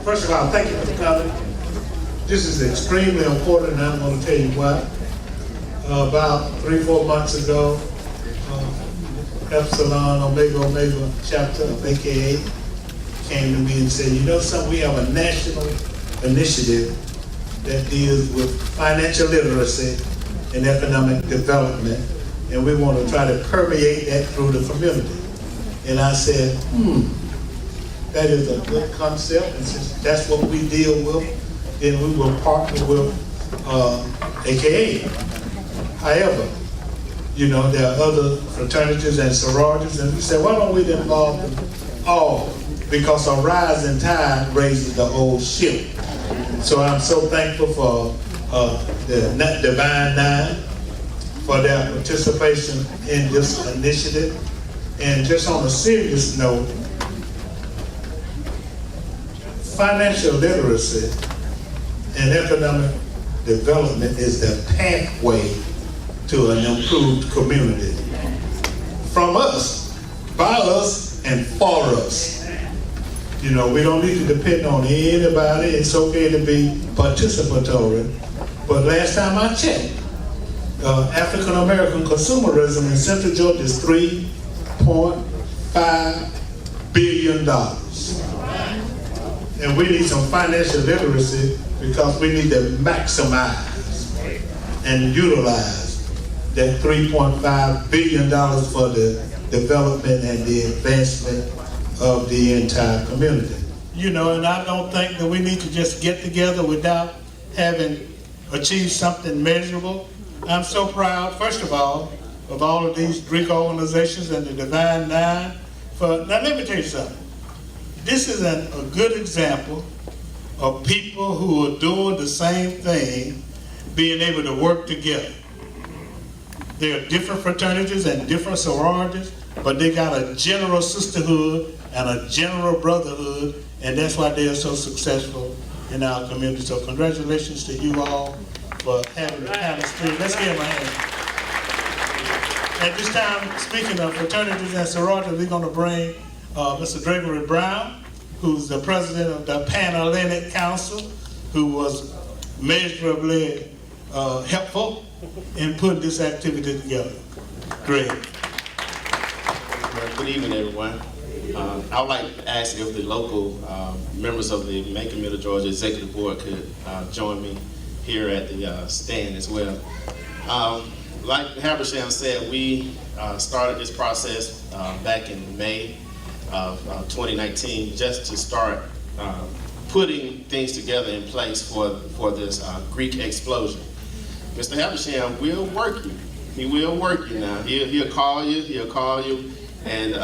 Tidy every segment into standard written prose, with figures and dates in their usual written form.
First of all, thank you, Mr. Collins. This is extremely important, and I'm going to tell you why. About 3-4 months ago, Epsilon Omega chapter of AKA came to me and said, you know something, we have a national initiative that deals with financial literacy and economic development, and we want to try to permeate that through the community. And I said, that is a good concept, and since that's what we deal with, then we will partner with AKA. However, you know, there are other fraternities and sororities, and we said, why don't we involve them all? Because a rising tide raises the whole ship. So I'm so thankful for the Divine Nine for their participation in this initiative. And just on a serious note, financial literacy and economic development is the pathway to an improved community. From us, by us, and for us. You know, we don't need to depend on anybody. It's okay to be participatory. But last time I checked, African American consumerism in Central Georgia is $3.5 billion. And we need some financial literacy because we need to maximize and utilize that $3.5 billion for the development and the advancement of the entire community. You know, and I don't think that we need to just get together without having achieved something measurable. I'm so proud, first of all of these Greek organizations and the Divine Nine. Now let me tell you something. This is a good example of people who are doing the same thing, being able to work together. There are different fraternities and different sororities, but they got a general sisterhood and a general brotherhood, and that's why they are so successful in our community. So congratulations to you all for having the kind of spirit. Let's give them a hand. At this time, speaking of fraternities and sororities, we're going to bring Mr. Gregory Brown, who's the president of the Pan-Hellenic Council, who was measurably helpful in putting this activity together. Greg. Good evening, everyone. I would like to ask if the local members of the Macon Middle Georgia Executive Board could join me here at the stand as well. Like Habersham said, we started this process back in May of 2019 just to start putting things together in place for this Greek explosion. Mr. Habersham will work you. He will work you now. He'll call you, and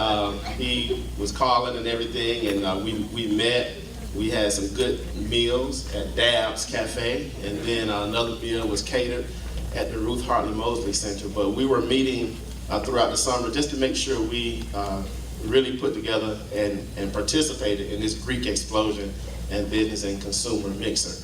he was calling and everything, and we met. We had some good meals at Dab's Cafe, and then another meal was catered at the Ruth Hartley Mosley Center. But we were meeting throughout the summer just to make sure we really put together and participated in this Greek explosion and business and consumer mixer.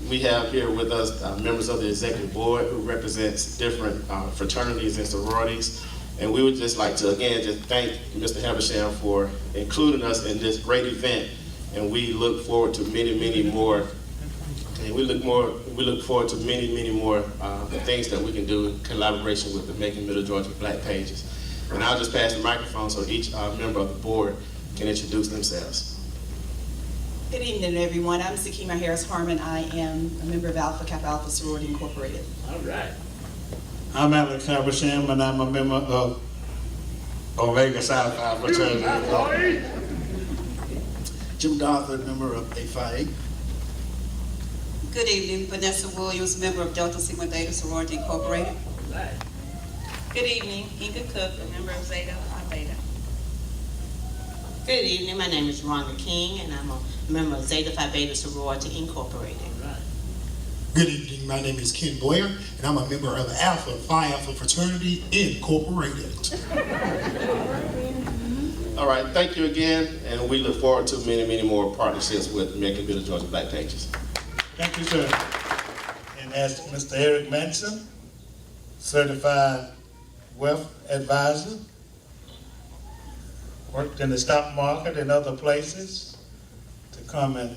We have here with us members of the executive board who represents different fraternities and sororities. And we would just like to, again, just thank Mr. Habersham for including us in this great event. And we look forward to many more. And we look forward to many more things that we can do in collaboration with the Macon Middle Georgia Black Pages. And I'll just pass the microphone so each member of the board can introduce themselves. Good evening, everyone. I'm Sakima Harris Harmon. I am a member of Alpha Kappa Alpha Sorority Incorporated. All right. I'm Alex Habersham, and I'm a member of Omega Psi Phi Fraternity. Jim Donovan, member of A5A. Good evening, Vanessa Williams, member of Delta Sigma Theta Sorority Incorporated. Right. Good evening, Inga Cook, a member of Zeta Phi Beta. Good evening, my name is Rhonda King, and I'm a member of Zeta Phi Beta Sorority Incorporated. Good evening, my name is Ken Boyer, and I'm a member of Alpha Phi Alpha Fraternity Incorporated. All right, thank you again, and we look forward to many more partnerships with Macon Middle Georgia Black Pages. Thank you, sir. And as Mr. Eric Manson, certified wealth advisor, worked in the stock market and other places, to come and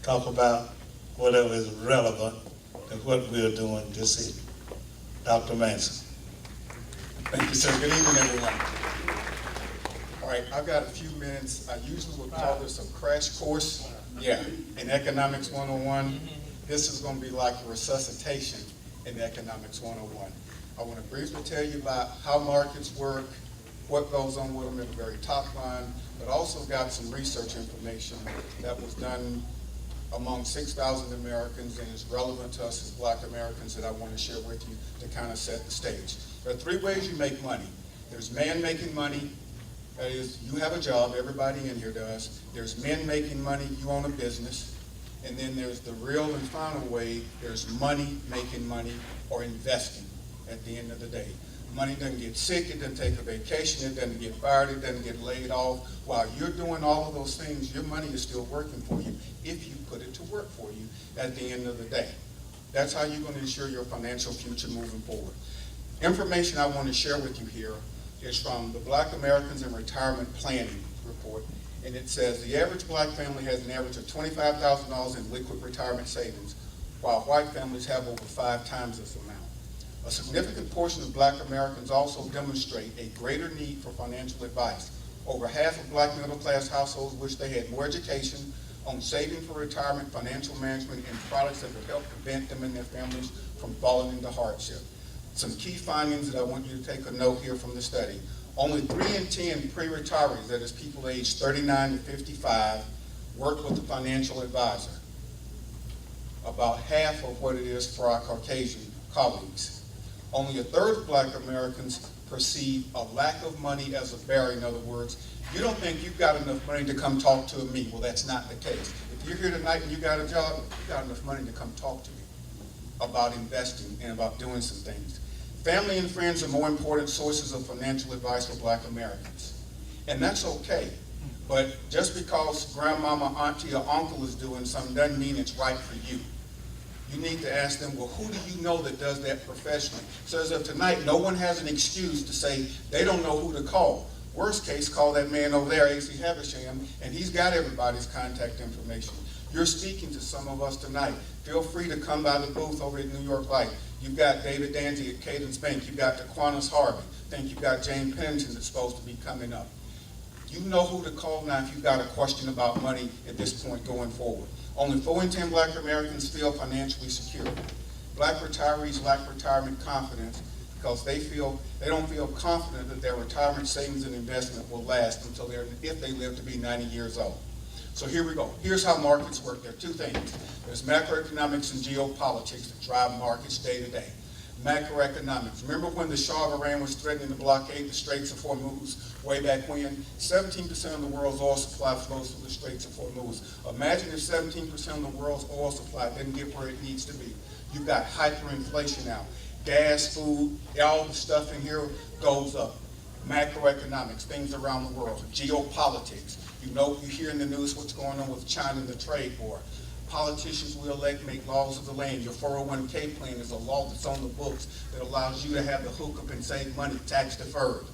talk about whatever is relevant to what we're doing this evening. Dr. Manson. Thank you, sir. Good evening, everyone. All right, I've got a few minutes. I usually would call this a crash course. Yeah, in Economics 101. This is going to be like a resuscitation in Economics 101. I want to briefly tell you about how markets work, what goes on with them at the very top line, but also got some research information that was done among 6,000 Americans and is relevant to us as Black Americans that I want to share with you to kind of set the stage. There are three ways you make money. There's man making money, that is, you have a job, everybody in here does. There's men making money, you own a business. And then there's the real and final way, there's money making money or investing at the end of the day. Money doesn't get sick, it doesn't take a vacation, it doesn't get fired, it doesn't get laid off. While you're doing all of those things, your money is still working for you if you put it to work for you at the end of the day. That's how you're going to ensure your financial future moving forward. Information I want to share with you here is from the Black Americans in Retirement Planning report, and it says the average Black family has an average of $25,000 in liquid retirement savings, while white families have over 5 times this amount. A significant portion of Black Americans also demonstrate a greater need for financial advice. Over half of Black middle-class households wish they had more education on saving for retirement, financial management, and products that would help prevent them and their families from falling into hardship. Some key findings that I want you to take a note here from the study. Only 3 in 10 pre-retirees, that is people aged 39 to 55, work with a financial advisor. About half of what it is for our Caucasian colleagues. Only a third of Black Americans perceive a lack of money as a barrier. In other words, you don't think you've got enough money to come talk to me. Well, that's not the case. If you're here tonight and you got a job, you've got enough money to come talk to me about investing and about doing some things. Family and friends are more important sources of financial advice for Black Americans. And that's okay. But just because grandmama, auntie, or uncle is doing something doesn't mean it's right for you. You need to ask them, well, who do you know that does that professionally? So as of tonight, no one has an excuse to say they don't know who to call. Worst case, call that man over there, A.C. Havisham, and he's got everybody's contact information. You're speaking to some of us tonight. Feel free to come by the booth over at New York Life. You've got David Danzy at Cadence Bank. You've got DeQuanis Harvey. I think you've got Jane Pennington that's supposed to be coming up. You know who to call now if you've got a question about money at this point going forward. Only 4 in 10 Black Americans feel financially secure. Black retirees lack retirement confidence because they don't feel confident that their retirement savings and investment will last until if they live to be 90 years old. So here we go. Here's how markets work. There are 2 things. There's macroeconomics and geopolitics that drive markets day to day. Macroeconomics. Remember when the Shah of Iran was threatening to blockade the Straits of Hormuz way back when? 17% of the world's oil supply flows through the Straits of Hormuz. Imagine if 17% of the world's oil supply didn't get where it needs to be. You've got hyperinflation now. Gas, food, all the stuff in here goes up. Macroeconomics, things around the world. Geopolitics. You know, you hear in the news what's going on with China and the trade war. Politicians we elect make laws of the land. Your 401k plan is a law that's on the books that allows you to have the hookup and save money tax deferred.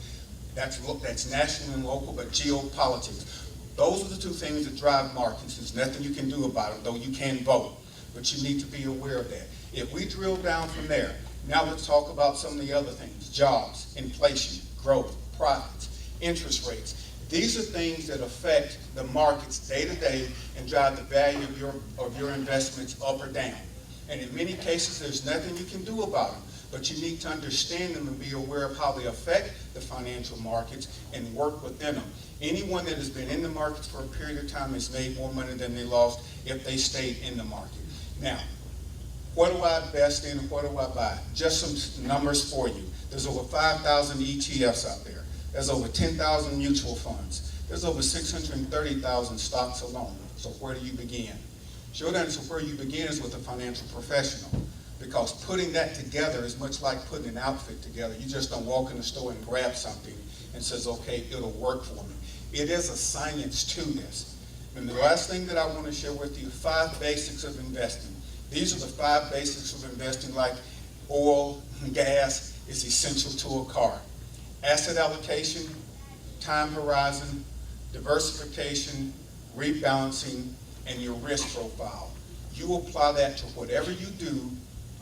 That's national and local, but geopolitics. Those are the 2 things that drive markets. There's nothing you can do about it, though you can vote. But you need to be aware of that. If we drill down from there, now let's talk about some of the other things. Jobs, inflation, growth, profits, interest rates. These are things that affect the markets day to day and drive the value of your investments up or down. And in many cases, there's nothing you can do about them, but you need to understand them and be aware of how they affect the financial markets and work within them. Anyone that has been in the markets for a period of time has made more money than they lost if they stayed in the market. Now, what do I invest in and what do I buy? Just some numbers for you. There's over 5,000 ETFs out there. There's over 10,000 mutual funds. There's over 630,000 stocks alone. So where do you begin? Short answer where you begin is with a financial professional, because putting that together is much like putting an outfit together. You just don't walk in the store and grab something and says, okay, it'll work for me. It is a science to this. And the last thing that I want to share with you, 5 basics of investing. These are the 5 basics of investing, like oil and gas is essential to a car. Asset allocation, time horizon, diversification, rebalancing, and your risk profile. You apply that to whatever you do.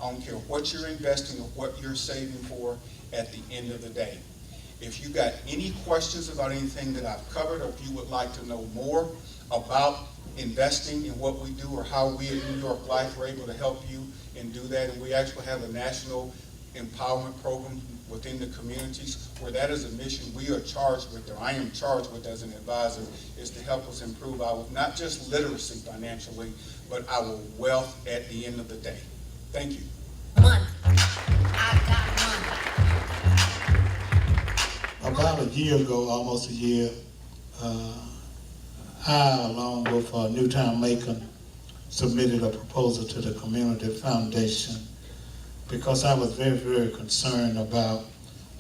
I don't care what you're investing or what you're saving for at the end of the day. If you got any questions about anything that I've covered, or if you would like to know more about investing in what we do or how we at New York Life are able to help you and do that, and we actually have a national empowerment program within the communities where that is a mission we are charged with, or I am charged with as an advisor, is to help us improve our, not just literacy financially, but our wealth at the end of the day. Thank you. Money. I got money. About a year ago, almost a year, I, along with Newtown Macon, submitted a proposal to the Community Foundation because I was very, very concerned about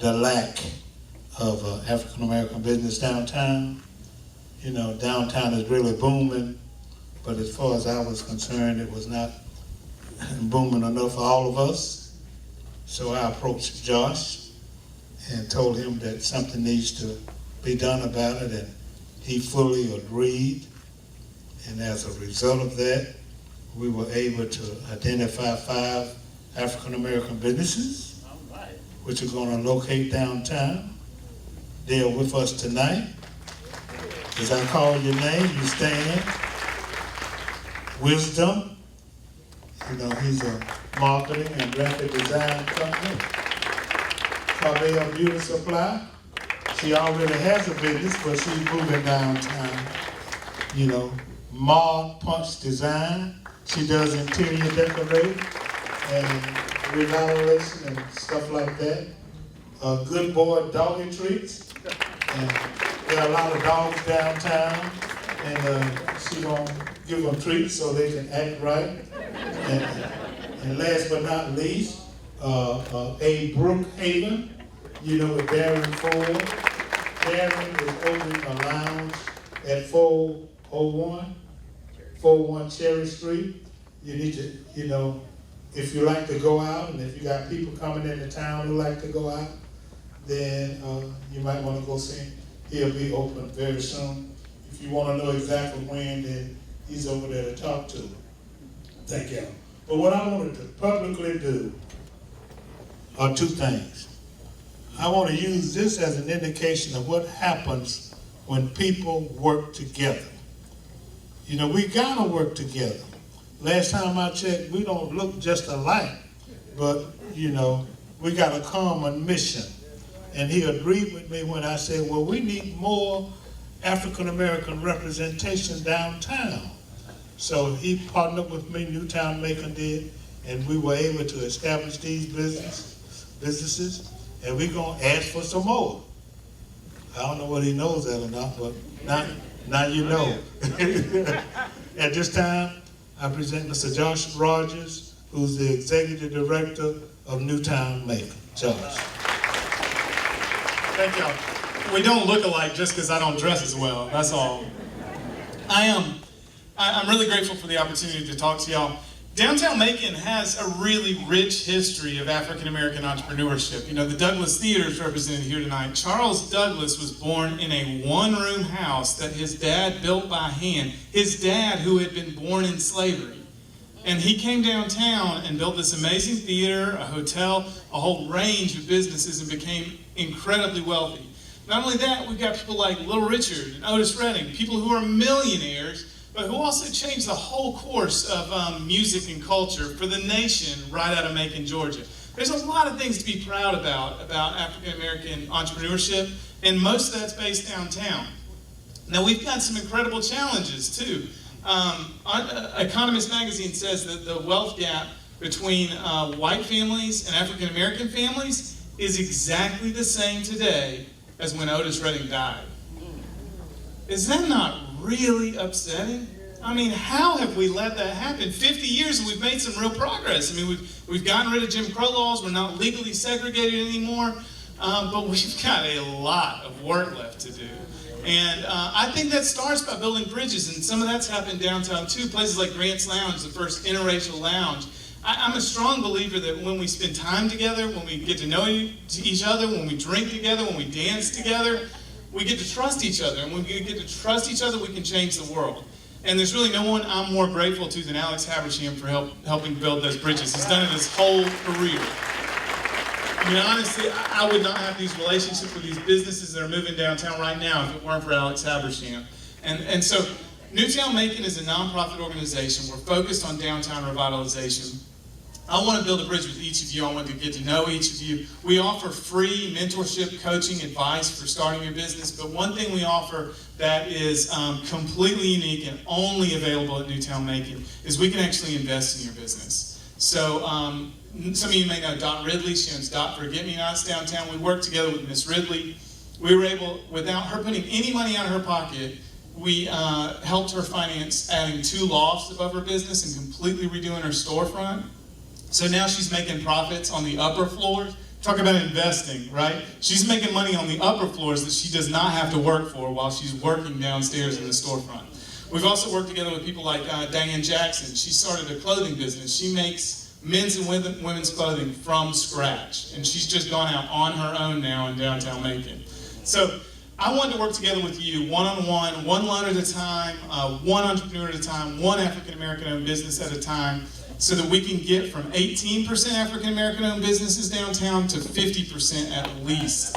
the lack of African American business downtown. You know, downtown is really booming, but as far as I was concerned, it was not booming enough for all of us. So I approached Josh and told him that something needs to be done about it, and he fully agreed. And as a result of that, we were able to identify 5 African American businesses, which are going to locate downtown. They are with us tonight. As I call your name, you stand. Wisdom, you know, he's a marketing and graphic design company. Cabell Beauty Supply, she already has a business, but she's moving downtown. You know, Maud Punch Design, she does interior decorating and remodeling and stuff like that. Good Boy Doggy Treats, and there are a lot of dogs downtown, and she gonna give them treats so they can act right. And last but not least, A. Brookhaven, you know, with Darren Ford. Darren is opening a lounge at 401 Cherry Street. You need to, you know, if you like to go out, and if you got people coming into town who like to go out, then you might want to go see him. He'll be open very soon. If you want to know exactly when, then he's over there to talk to. Thank you. But what I wanted to publicly do are 2 things. I want to use this as an indication of what happens when people work together. You know, we gotta work together. Last time I checked, we don't look just alike, but you know, we got a common mission. And he agreed with me when I said, well, we need more African American representation downtown. So he partnered with me, Newtown Macon did, and we were able to establish these businesses, and we're gonna ask for some more. I don't know whether he knows that or not, but now you know. At this time, I present Mr. Josh Rogers, who's the Executive Director of Newtown Macon. Josh. Thank y'all. We don't look alike just because I don't dress as well, that's all. I'm really grateful for the opportunity to talk to y'all. Downtown Macon has a really rich history of African American entrepreneurship. You know, the Douglas Theater is represented here tonight. Charles Douglas was born in a 1-room house that his dad built by hand. His dad, who had been born in slavery. And he came downtown and built this amazing theater, a hotel, a whole range of businesses, and became incredibly wealthy. Not only that, we've got people like Little Richard and Otis Redding, people who are millionaires, but who also changed the whole course of music and culture for the nation right out of Macon, Georgia. There's a lot of things to be proud about African American entrepreneurship, and most of that's based downtown. Now, we've got some incredible challenges too. Economist magazine says that the wealth gap between white families and African American families is exactly the same today as when Otis Redding died. Is that not really upsetting? I mean, how have we let that happen? 50 years and we've made some real progress. I mean, we've gotten rid of Jim Crow laws. We're not legally segregated anymore. But we've got a lot of work left to do. And I think that starts by building bridges, and some of that's happened downtown too. Places like Grant's Lounge, the first interracial lounge. I'm a strong believer that when we spend time together, when we get to know each other, when we drink together, when we dance together, we get to trust each other. And when we get to trust each other, we can change the world. And there's really no one I'm more grateful to than Alex Habersham for helping build those bridges. He's done it his whole career. I mean, honestly, I would not have these relationships with these businesses that are moving downtown right now if it weren't for Alex Habersham. And so, Newtown Macon is a nonprofit organization. We're focused on downtown revitalization. I want to build a bridge with each of you. I want to get to know each of you. We offer free mentorship, coaching, advice for starting your business, but one thing we offer that is completely unique and only available at Newtown Macon is we can actually invest in your business. So some of you may know Dot Ridley. She owns Dot Forget-Me-Nots downtown. We worked together with Miss Ridley. We were able, without her putting any money out of her pocket, we helped her finance adding 2 lofts above her business and completely redoing her storefront. So now she's making profits on the upper floors. Talk about investing, right? She's making money on the upper floors that she does not have to work for while she's working downstairs in the storefront. We've also worked together with people like Diane Jackson. She started a clothing business. She makes men's and women's clothing from scratch. And she's just gone out on her own now in downtown Macon. So I wanted to work together with you one-on-one, one loan at a time, one entrepreneur at a time, one African-American-owned business at a time, so that we can get from 18% African-American-owned businesses downtown to 50% at least.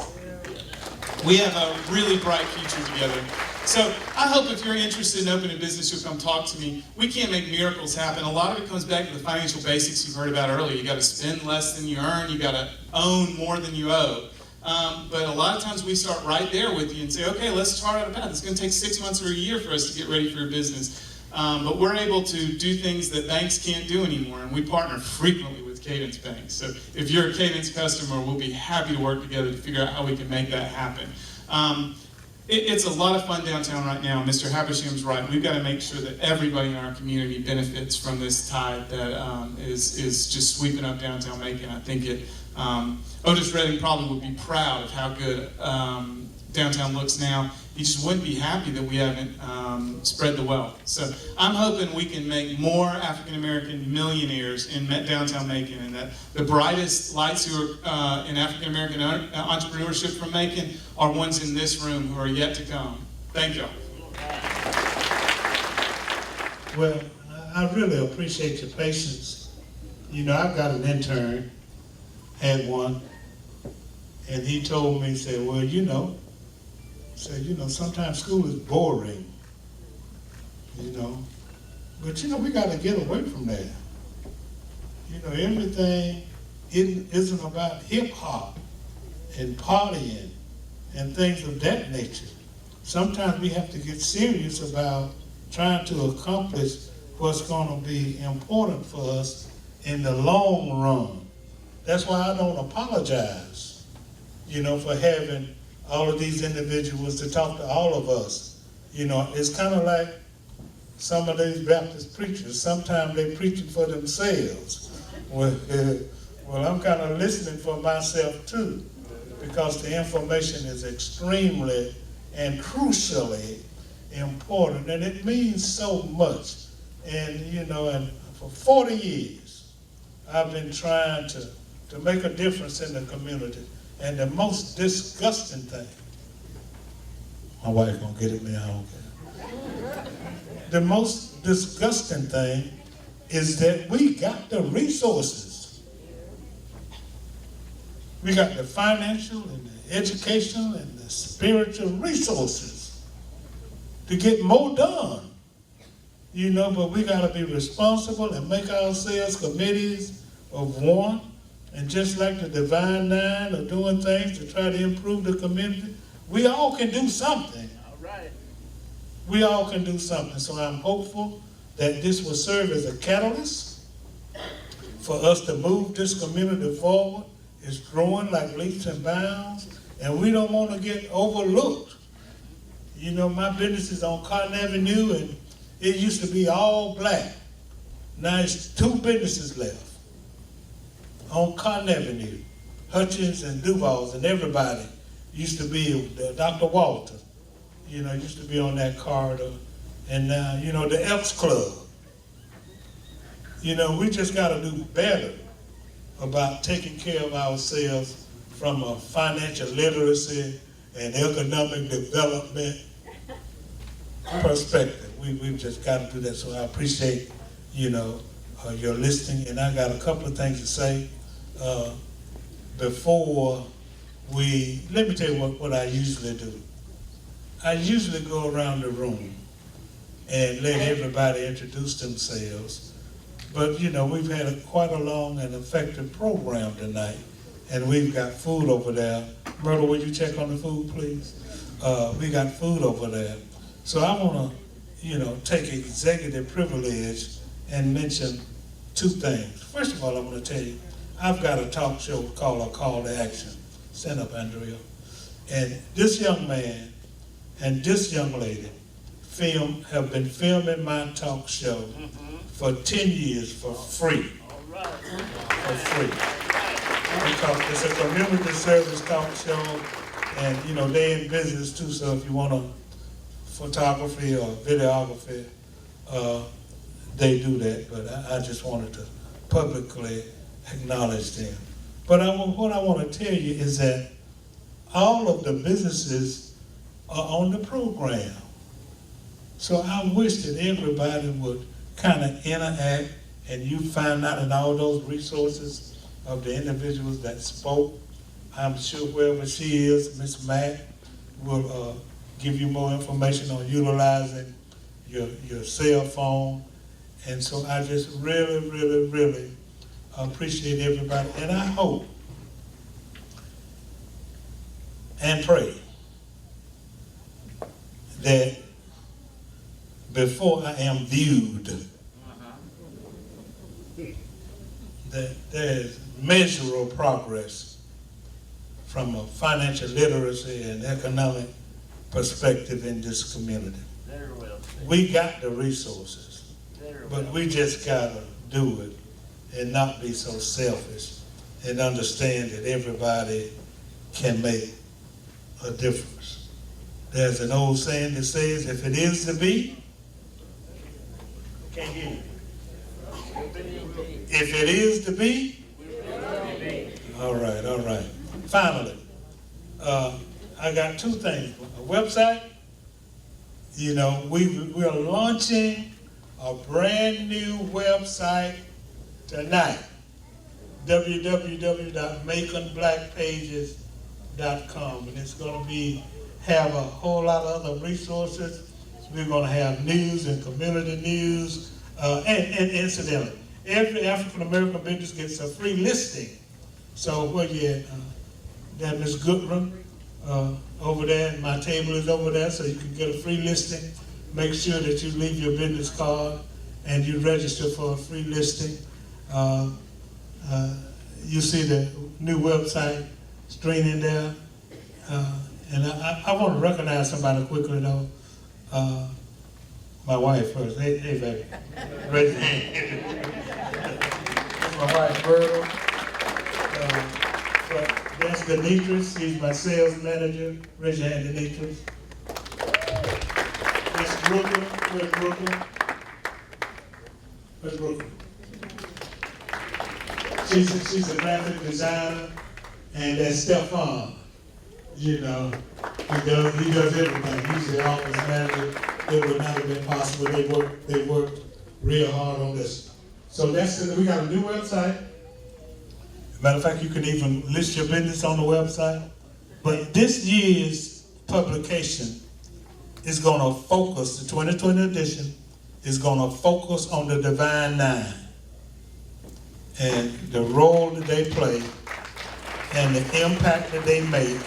We have a really bright future together. So I hope if you're interested in opening a business, you'll come talk to me. We can't make miracles happen. A lot of it comes back to the financial basics you've heard about earlier. You got to spend less than you earn. You got to own more than you owe. But a lot of times we start right there with you and say, okay, let's chart out a path. It's going to take 6 months or a year for us to get ready for your business. But we're able to do things that banks can't do anymore, and we partner frequently with Cadence Bank. So if you're a Cadence customer, we'll be happy to work together to figure out how we can make that happen. It's a lot of fun downtown right now. Mr. Habersham's right. We've got to make sure that everybody in our community benefits from this tide that is just sweeping up downtown Macon. I think Otis Redding probably would be proud of how good downtown looks now. He just wouldn't be happy that we haven't spread the wealth. So I'm hoping we can make more African-American millionaires in downtown Macon, and that the brightest lights who are in African-American entrepreneurship from Macon are ones in this room who are yet to come. Thank y'all. Well, I really appreciate your patience. You know, I've got an intern, had one, and he told me, he said, well, sometimes school is boring, but we got to get away from that. Everything isn't about hip hop and partying and things of that nature. Sometimes we have to get serious about trying to accomplish what's going to be important for us in the long run. That's why I don't apologize, for having all of these individuals to talk to all of us. It's kind of like some of these Baptist preachers. Sometimes they're preaching for themselves. Well, I'm kind of listening for myself too, because the information is extremely and crucially important, and it means so much. And, and for 40 years, I've been trying to make a difference in the community. And the most disgusting thing, my wife gonna get at me, I don't care. The most disgusting thing is that we got the resources. We got the financial and the educational and the spiritual resources to get more done. But we gotta be responsible and make ourselves committees of one. And just like the Divine Nine are doing things to try to improve the community, we all can do something. All right. We all can do something. So I'm hopeful that this will serve as a catalyst for us to move this community forward. It's growing like leaps and bounds, and we don't want to get overlooked. My business is on Cotton Avenue, and it used to be all black. Now it's 2 businesses left on Cotton Avenue. Hutchins and Duval's and everybody used to be, Dr. Walter, used to be on that corridor. And now, the Elks Club. We just got to do better about taking care of ourselves from a financial literacy and economic development perspective. We've just got to do that. So I appreciate, your listening. And I got a couple of things to say before let me tell you what I usually do. I usually go around the room and let everybody introduce themselves. But, we've had quite a long and effective program tonight, and we've got food over there. Myrtle, will you check on the food, please? We got food over there. So I want to, take executive privilege and mention two things. First of all, I'm going to tell you, I've got a talk show called A Call to Action. Stand up, Andrea. And this young man and this young lady have been filming my talk show for 10 years for free. For free. Because it's a community service talk show, and they're in business too, so if you want a photography or videography, they do that, but I just wanted to publicly acknowledge them. But what I want to tell you is that all of the businesses are on the program. So I wish that everybody would kind of interact, and you find out in all those resources of the individuals that spoke. I'm sure wherever she is, Ms. Mack will give you more information on utilizing your cell phone. And so I just really, really, really appreciate everybody. And I hope and pray that before I am viewed, that there is measurable progress from a financial literacy and economic perspective in this community. We got the resources, but we just gotta do it and not be so selfish and understand that everybody can make a difference. There's an old saying that says, if it is to be, can't hear you. If it is to be, all right. Finally, I got two things. A website, we are launching a brand new website tonight, www.maconblackpages.com, and it's going to have a whole lot of other resources. We're going to have news and community news, and incidentally, every African American business gets a free listing. So where you at? That Ms. Goodrum over there, and my table is over there, so you can get a free listing. Make sure that you leave your business card and you register for a free listing. You see the new website screening there. And I want to recognize somebody quickly though. My wife first. Hey baby. Raise your hand. That's my wife, Myrtle. That's Denitris. She's my sales manager. Raise your hand, Denitris. Miss Brooklyn. Where's Brooklyn? Where's Brooklyn? She's a graphic designer. And that's Stefan. He does everything. He's the office manager. It would not have been possible. They worked real hard on this. So we got a new website. Matter of fact, you can even list your business on the website. But this year's publication is going to focus, the 2020 edition is going to focus on the Divine Nine and the role that they play and the impact that they make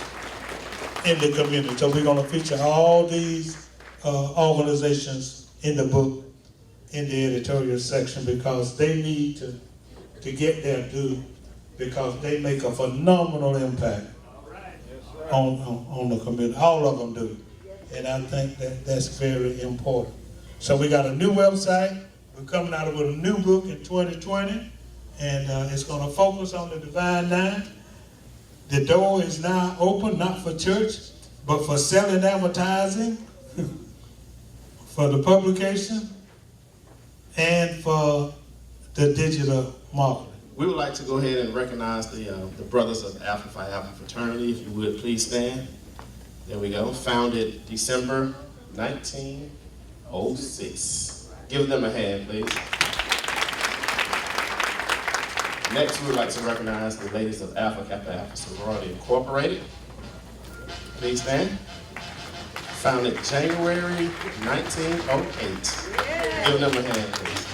in the community. So we're going to feature all these organizations in the book, in the editorial section, because they need to get their due, because they make a phenomenal impact on the community. All of them do. And I think that's very important. So we got a new website. We're coming out with a new book in 2020, and it's going to focus on the Divine Nine. The door is now open, not for church, but for selling advertising, for the publication, and for the digital marketing. We would like to go ahead and recognize the Brothers of Alpha Phi Alpha Fraternity. If you would, please stand. There we go. Founded December 19, 06. Give them a hand, please. Next, we would like to recognize the ladies of Alpha Kappa Alpha Sorority Incorporated. Please stand. Founded January 1908. Give them a hand, please.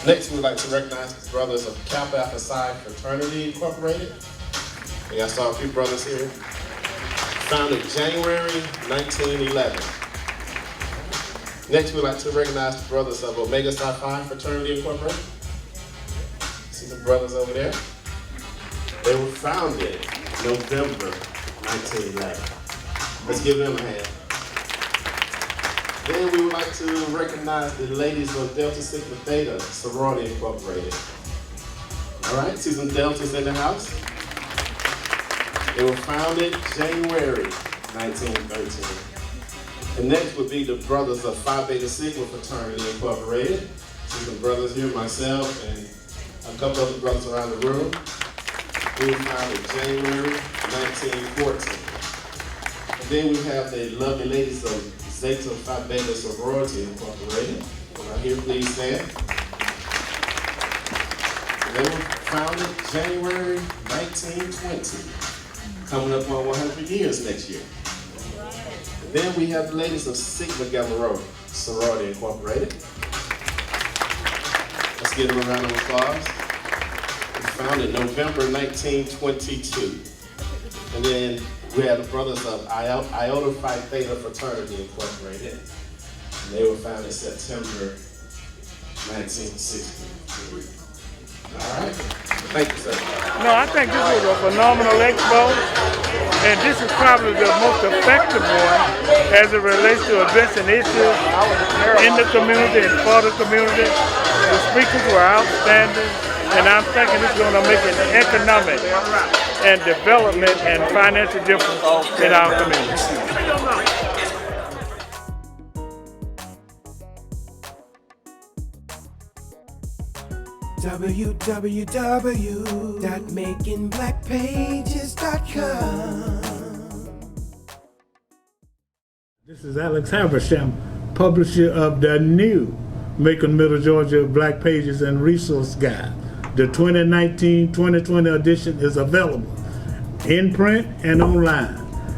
Next, we would like to recognize the brothers of Kappa Alpha Psi Fraternity Incorporated. I saw a few brothers here. Founded January 1911. Next, we'd like to recognize the brothers of Omega Psi Phi Fraternity Incorporated. See the brothers over there? They were founded November 1911. Let's give them a hand. Then we would like to recognize the ladies of Delta Sigma Theta Sorority Incorporated. All right, see some Deltas in the house? They were founded January 1913. And next would be the brothers of Phi Beta Sigma Fraternity Incorporated. See some brothers here, myself, and a couple other brothers around the room. We were founded January 1914. And then we have the lovely ladies of Zeta Phi Beta Sorority Incorporated. Right here, please stand. They were founded January 1920. Coming up on 100 years next year. And then we have the ladies of Sigma Gamma Rho Sorority Incorporated. Let's give them a round of applause. Founded November 1922. And then we have the brothers of Iota Phi Theta Fraternity Incorporated. And they were founded September 1963. All right. Thank you, sir. No, I think this was a phenomenal expo, and this is probably the most effective one as it relates to addressing issues in the community and for the community. The speakers were outstanding, and I'm thinking it's going to make an economic and development and financial difference in our community. www.makingblackpages.com. This is Alex Haversham, publisher of the new Macon, Middle Georgia Black Pages and Resource Guide. The 2019-2020 edition is available in print and online.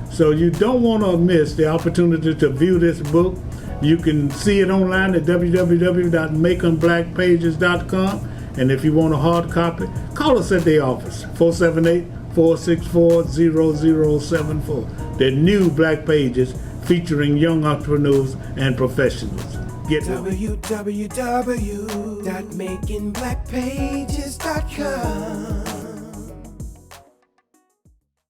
So you don't want to miss the opportunity to view this book. You can see it online at www.maconblackpages.com. And if you want a hard copy, call us at the office, 478-464-0074. The new Black Pages featuring young entrepreneurs and professionals. Get www.makingblackpages.com.